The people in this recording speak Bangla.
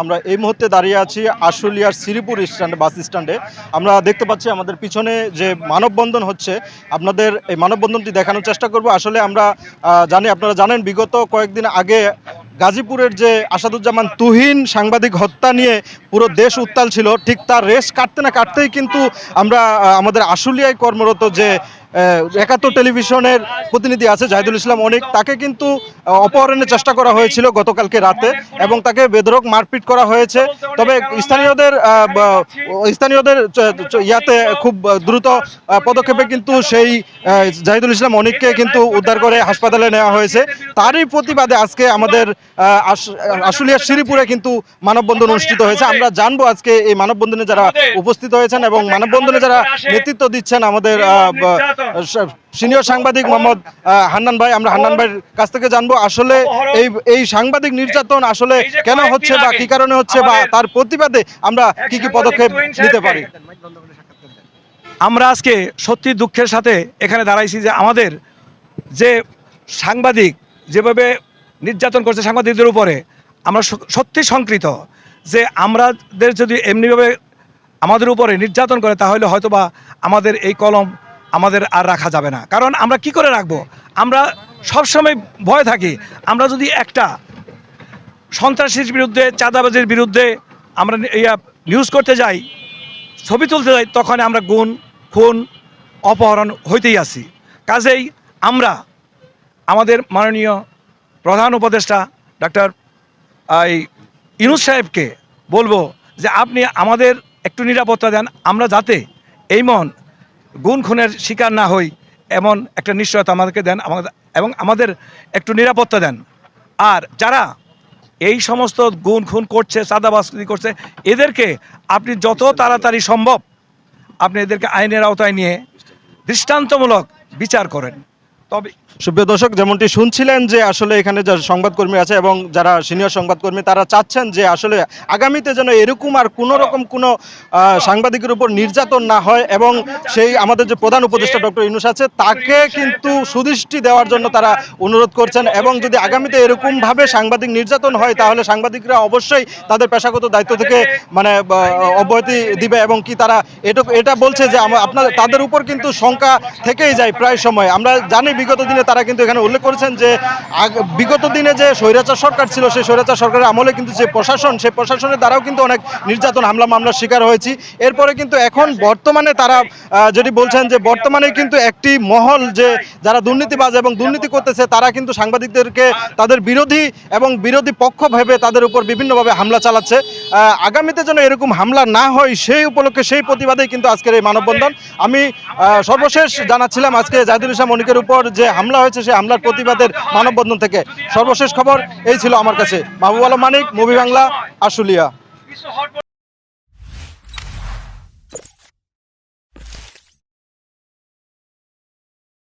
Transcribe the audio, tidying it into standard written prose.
আমরা এই মুহূর্তে দাঁড়িয়ে আছি আশুলিয়ার শ্রীপুর স্ট্যান্ড বাস স্ট্যান্ডে। আমরা দেখতে পাচ্ছি আমাদের পিছনে যে মানববন্ধন হচ্ছে, আপনাদের এই মানববন্ধনটি দেখানোর চেষ্টা করব। আসলে আমরা আপনারা জানেন বিগত কয়েকদিন আগে গাজীপুরের যে আসাদুজ্জামান তুহিন সাংবাদিক হত্যা নিয়ে পুরো দেশ উত্তাল ছিল। ঠিক তার রেশ কাটতে না কাটতেই কিন্তু আমরা আমাদের আশুলিয়ায় কর্মরত যে একাত্তর টেলিভিশনের প্রতিনিধি আছে জাহিদুল ইসলাম অনিক, তাকে কিন্তু অপহরণের চেষ্টা করা হয়েছিল গতকালকে রাতে এবং তাকে বেধড়ক মারপিট করা হয়েছে। তবে স্থানীয়দের ইয়াতে খুব দ্রুত পদক্ষেপে কিন্তু সেই জাহিদুল ইসলাম অনিককে কিন্তু উদ্ধার করে হাসপাতালে নেওয়া হয়েছে। তারই প্রতিবাদে আজকে আমাদের আশুলিয়ার শ্রীপুরে কিন্তু মানববন্ধন অনুষ্ঠিত হয়েছে। আমরা জানবো আজকে এই মানববন্ধনে যারা উপস্থিত হয়েছেন এবং মানববন্ধনে যারা নেতৃত্ব দিচ্ছেন আমাদের সিনিয়র সাংবাদিক মোহাম্মদ হান্নান ভাই। আমরা হান্নান ভাইয়ের কাছ থেকে জানবো আসলে এই সাংবাদিক নির্যাতন আসলে কেন হচ্ছে বা কি কারণে হচ্ছে বা তার প্রতিবাদে আমরা কি কি পদক্ষেপ নিতে পারি। আমরা আজকে সত্যি দুঃখের সাথে এখানে দাঁড়াইছি যে আমাদের যে সাংবাদিক যেভাবে নির্যাতন করছে সাংবাদিকদের উপরে, আমরা সত্যি শঙ্কিত যে আমাদের যদি এমনিভাবে আমাদের উপরে নির্যাতন করে তাহলে হয়তোবা আমাদের এই কলম আমাদের আর রাখা যাবে না। কারণ আমরা কি করে রাখবো, আমরা সবসময় ভয় থাকি। আমরা যদি একটা সন্ত্রাসীর বিরুদ্ধে, চাঁদাবাজির বিরুদ্ধে আমরা নিউজ করতে যাই, ছবি তুলতে যাই, তখন আমরা গুম, খুন, অপহরণ হইতেই আছি। কাজেই আমরা আমাদের মাননীয় প্রধান উপদেষ্টা ডক্টর ইউনূস সাহেবকে বলবো যে আপনি আমাদের একটু নিরাপত্তা দেন, আমরা যাতে এই গুম খুনের শিকার না হই এমন একটা নিশ্চয়তা আমাদেরকে দেন এবং আমাদের একটু নিরাপত্তা দেন। আর যারা এই সমস্ত গুম খুন করছে, চাঁদাবাজি করছে, এদেরকে আপনি যত তাড়াতাড়ি সম্ভব আপনি এদেরকে আইনের আওতায় নিয়ে দৃষ্টান্তমূলক বিচার করেন। তবে সুপ্রিয় দর্শক, যেমনটি শুনছিলেন যে আসলে এখানে যারা সংবাদকর্মী আছে এবং যারা সিনিয়র সংবাদকর্মী তারা চাচ্ছেন যে আসলে আগামীতে যেন এরকম আর কোনো রকম কোনো সাংবাদিকের উপর নির্যাতন না হয় এবং সেই আমাদের যে প্রধান উপদেষ্টা ডক্টর ইউনূস আছে তাকে কিন্তু সুদৃষ্টি দেওয়ার জন্য তারা অনুরোধ করছেন। এবং যদি আগামীতে এরকমভাবে সাংবাদিক নির্যাতন হয় তাহলে সাংবাদিকরা অবশ্যই তাদের পেশাগত দায়িত্ব থেকে অব্যাহতি দিবে এবং কি তারা এটা বলছে যে তাদের উপর কিন্তু শঙ্কা থেকেই যায় প্রায় সময়। আমরা জানি বিগত দিনে তারা কিন্তু এখানে উল্লেখ করেছেন যে বিগত দিনে যে স্বৈরাচার সরকার ছিল সেই স্বৈরাচার সরকারের আমলে কিন্তু যে প্রশাসন, সেই প্রশাসনের দ্বারাও কিন্তু অনেক নির্যাতন, হামলা মামলার শিকার হয়েছি। এরপরে কিন্তু এখন বর্তমানে তারা যদি বলছেন যে বর্তমানে কিন্তু একটি মহল যে যারা দুর্নীতিবাজ এবং দুর্নীতি করতেছে তারা কিন্তু সাংবাদিকদেরকে তাদের বিরোধী এবং বিরোধী পক্ষ ভেবে তাদের উপর বিভিন্নভাবে হামলা চালাচ্ছে। আগামীতে যেন এরকম হামলা না হয় সেই উপলক্ষে, সেই প্রতিবাদেই কিন্তু আজকের এই মানববন্ধন। আমি সর্বশেষ জানাচ্ছিলাম আজকে জাহিদুল ইসলাম অনিকের উপর যে হামলা হয়েছে সেই হামলার প্রতিবাদের মানববন্ধন থেকে। সর্বশেষ খবর এই ছিল আমার কাছে। মাহবুব আলম মানিক, মুভি বাংলা, আশুলিয়া।